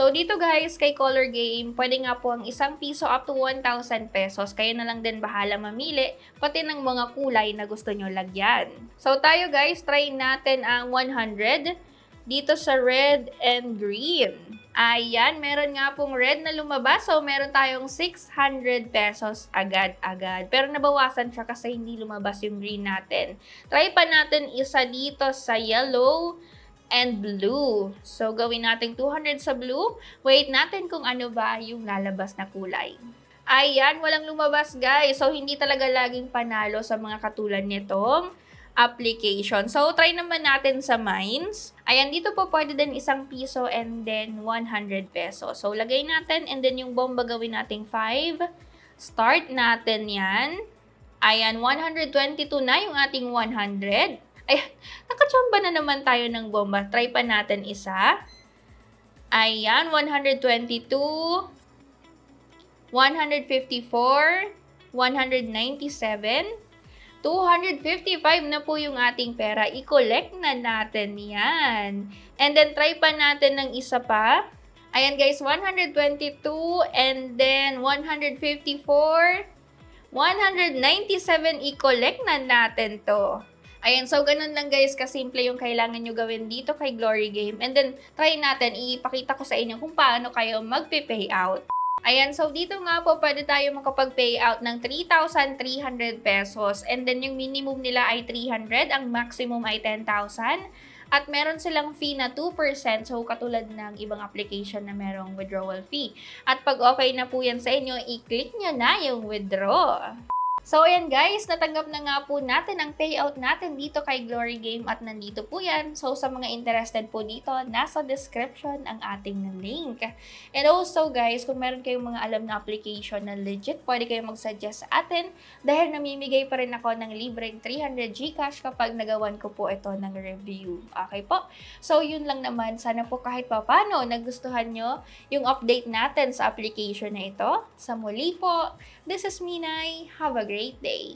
So, dito guys, kay Color Game, pwede nga po ang isang piso up to 1,000 pesos. Kayo na lang din bahala mamili, pati ng mga kulay na gusto nyo lagyan. So, tayo guys, try natin ang 100 dito sa red and green. Ayan, meron nga pong red na lumabas. So, meron tayong 600 pesos agad-agad. Pero nabawasan siya kasi hindi lumabas yung green natin. Try pa natin isa dito sa yellow and blue. So, gawin natin 200 sa blue. Wait natin kung ano ba yung lalabas na kulay. Ayan, walang lumabas guys. So, hindi talaga laging panalo sa mga katulad nitong application. So, try naman natin sa mines. Ayan, dito po pwede din isang piso and then 100 pesos. So, lagay natin and then yung bomba gawin nating 5. Start natin yan. Ayan, 122 na yung ating 100. Ayan, nakachamba na naman tayo ng bomba. Try pa natin isa. Ayan, 122, 154, 197, 255 na po yung ating pera. I-collect na natin yan. And then, try pa natin ng isa pa. Ayan guys, 122 and then 154, 197, i-collect na natin to. Ayan, so ganun lang guys, kasimple yung kailangan nyo gawin dito kay Glory Game. And then, try natin, ipakita ko sa inyo kung paano kayo magpe-payout. Ayan, so dito nga po, pwede tayo makapag-payout ng 3,300 pesos. And then, yung minimum nila ay 300, ang maximum ay 10,000. At meron silang fee na 2%, so katulad ng ibang application na merong withdrawal fee. At pag okay na po yan sa inyo, i-click nyo na yung withdraw. So, ayan guys, natanggap na nga po natin ang payout natin dito kay Glory Game at nandito po yan. So, sa mga interested po dito, nasa description ang ating link. And also guys, kung meron kayong mga alam na application na legit, pwede kayong mag-suggest sa atin dahil namimigay pa rin ako ng libreng 300 Gcash kapag nagawan ko po ito ng review. Okay po? So, yun lang naman. Sana po kahit papano nagustuhan nyo yung update natin sa application na ito. Sa muli po, this is Minay. Have a great day.